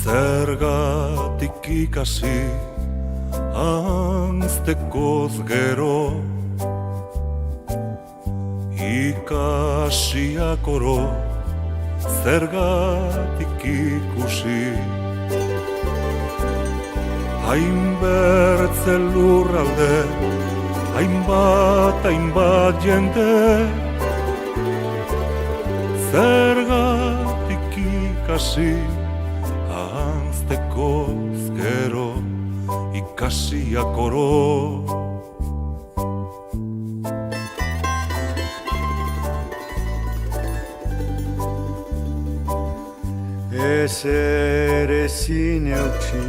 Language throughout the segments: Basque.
Zergatik ikasi ahantzekoz gero, ikasiak oro zergatik ikusi. Hainbertze lurralde, hainbat jende, zergatik ikasi ahantzekoz gero, ikasiak oro. Ezer ezin eutsi,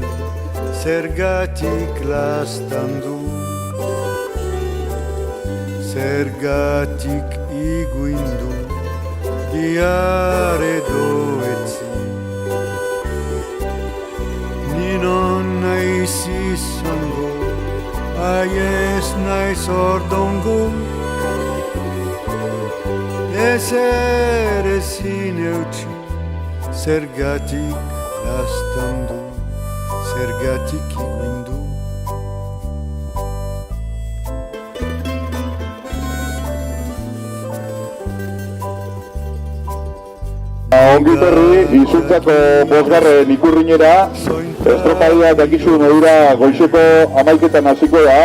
zergatik laztandu, zergatik iguindu, bihar edo etzi. Ninon naiz izango, aiez naiz ordongo, ezer ezin eutsi, zergatik laztandu, zergatik iguindu. Ongitorri, izuntzako bosgarren ikurrinera, estropadia dakizu modura goizeko 11etan hasiko da.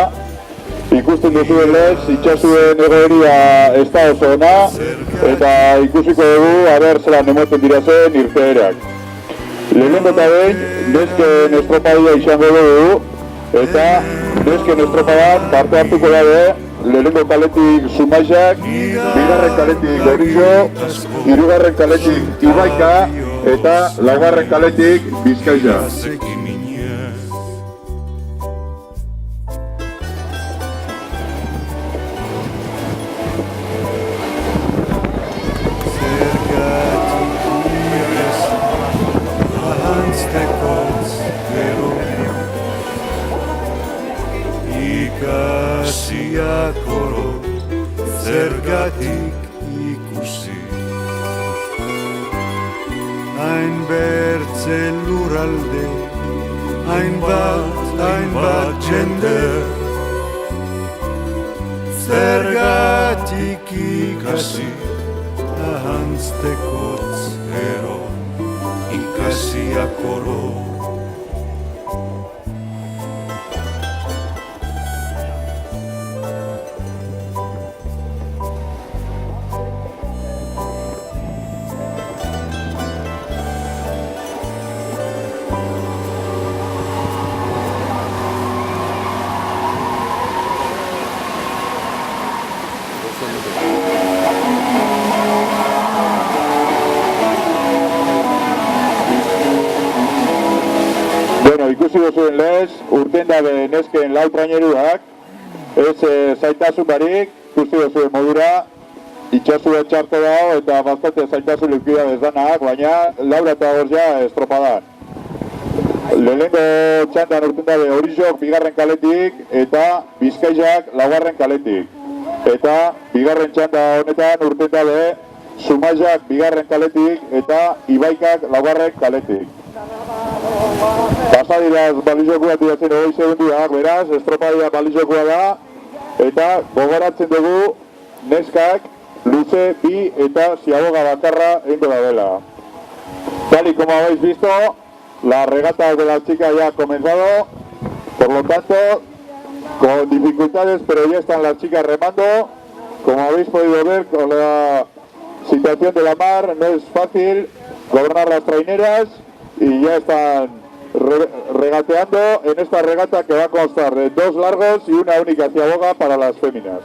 Ikusten duzuen lez, itxasuen egoeria ez da oso ona, eta ikusiko dugu, aber zelan emoten dirazen irteerak. Lehenengo eta behin, nesken estropadia izango dugu, eta nesken estropadan parte hartuko dabe, lehenengo kaletik Zumaiak, bigarren kaletik Gorizo, hirugarren kaletik Ibaika, eta laugarren kaletik Bizkaia. Ikasiak oro zergatik ikusi. Hainbertze lurralde, hainbat jende, zergatik ikasi ahantzekoz gero, ikasiak oro. Ikusi duzuen lez, urten dabe nesken lau traineruak, ez zaitasun barik, ikusi duzuen modura, itxasua txarto dago eta bastante zaitasun lukida bezanak, baina laura eta gorja estropadan. Lehenengo txandan urten dabe Horizok bigarren kaletik eta Bizkaiak laugarren kaletik. Eta bigarren txanda honetan urten dabe Zumaiak bigarren kaletik eta Ibaikak laugarren kaletik. Pasadiraz balizokua tiratzen 20 segunduak, beraz, estropadia balizokua da, eta gogoratzen dugu neskak luze, bi eta ziaboga bakarra egin da dela. Tal y como habéis visto, la regata de las chicas ya ha comenzado, por lo tanto, con dificultades, pero ya están las chicas remando. Como habéis podido ver, con la situación de la mar no es fácil gobernar las traineras, y ya están regateando en esta regata que va a constar de 2 largos y una única ciaboga para las féminas.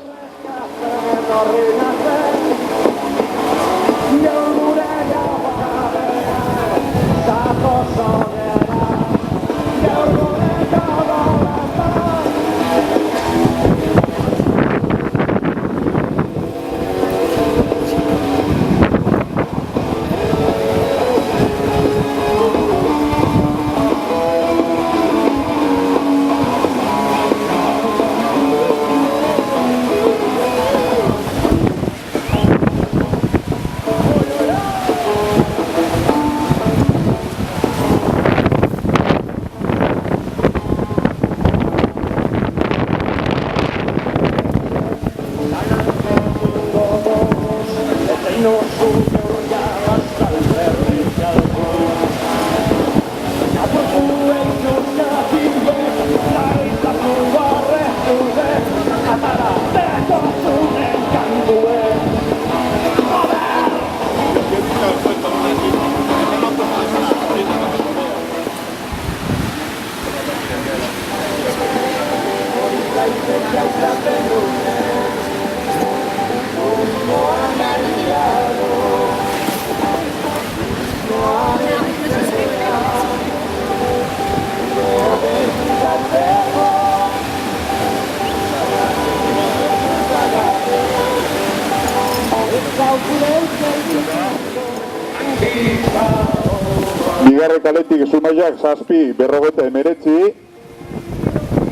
Bigarren kaletik Zumaiak 7:59.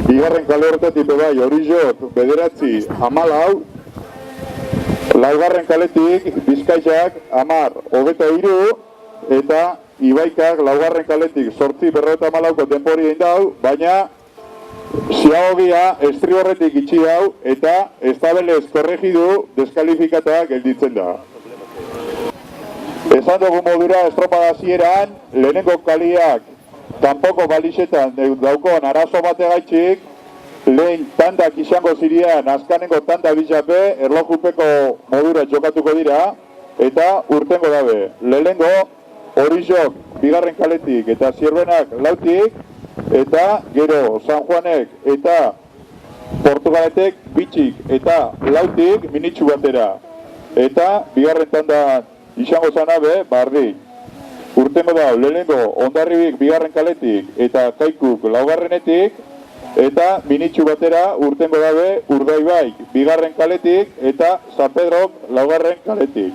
Bigarren kale horretatik bai Orizok 9:14. Laugarren kaletik Bizkaiak 10:23 eta Ibaikak laugarren kaletik 8:54 denbori egin dau, baina Ziagogia estriborretik itxi dau eta Estabelez korregidu deskalifikatak gelditzen da. Esan dugu modura estropada hasieran, lehenengo kaliak kanpoko balizetan daukon arazo bategaitxik, lehen tandak izango zirian azkanengo tanda bizape, erlojupeko modura jokatuko dira, eta urtengo dabe. Lehenengo Orizok bigarren kaletik eta Zierbenak lautik, eta gero San Juanek eta Portugaletek bitxik eta lautik minitxu batera. Eta bigarren tanda izango zanabe, bardi. Urtengo da, lehenengo Hondarribik bigarren kaletik eta Kaikuk laugarrenetik, eta minitxu batera urtengo dabe Urdaibaik bigarren kaletik eta San Pedrok laugarren kaletik.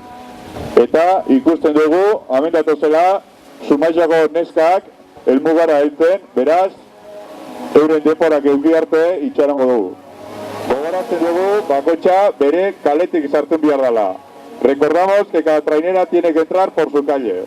Eta ikusten dugu, amendatu zela, Zumaiako neskak helmugara heltzen, beraz, euren deporak euki arte itxarango dugu. Gogoratzen dugu, bakoitza bere kaletik sartzen behar dela. Recordamos que cada trainera tiene que entrar por su calle.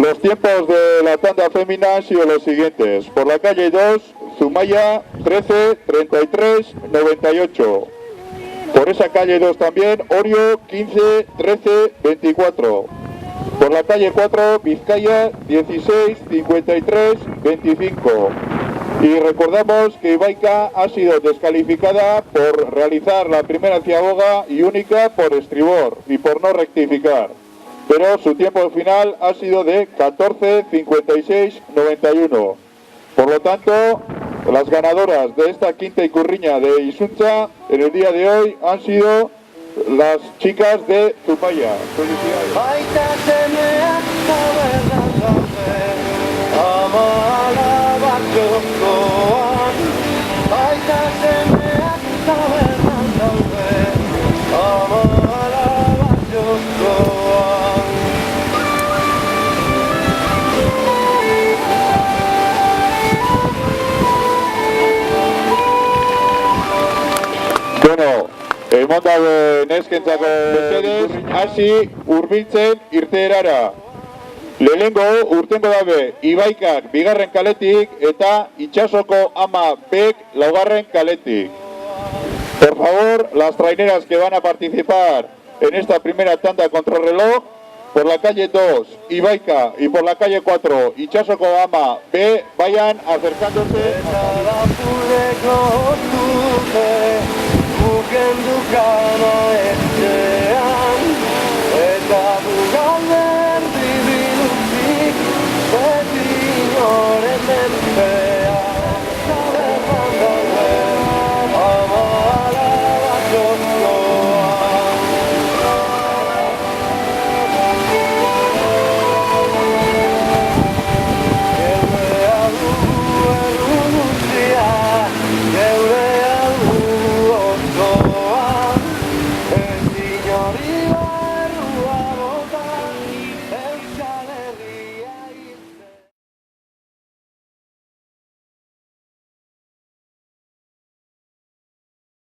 Los tiempos de la tanda fémina han sido los siguientes. Por la calle 2, Zumaya 13, 33, 98. Por esa calle 2 también, Orio 15, 13, 24. Por la calle 4, Vizcaya 16, 53, 25. Y recordamos que Ibaica ha sido descalificada por realizar la primera ciaboga y única por estribor y por no rectificar. Pero su tiempo final ha sido de 14:56:91. Por lo tanto, las ganadoras de esta quinta icurriña de Isunza en el día de hoy han sido las chicas de Zumaya. Felicidades. Emon dabe neskentzako mesedez, hasi hurbiltzen irteerara. Lehenengo urtengo dabe Ibaikak bigarren kaletik eta Itsasoko ama Bek laugarren kaletik. Por favor, las traineras que van a participar en esta primera tanda contrarreloj, por la calle 2, Ibaika, y por la calle 4, Itsasoko ama B, vayan acercándose a...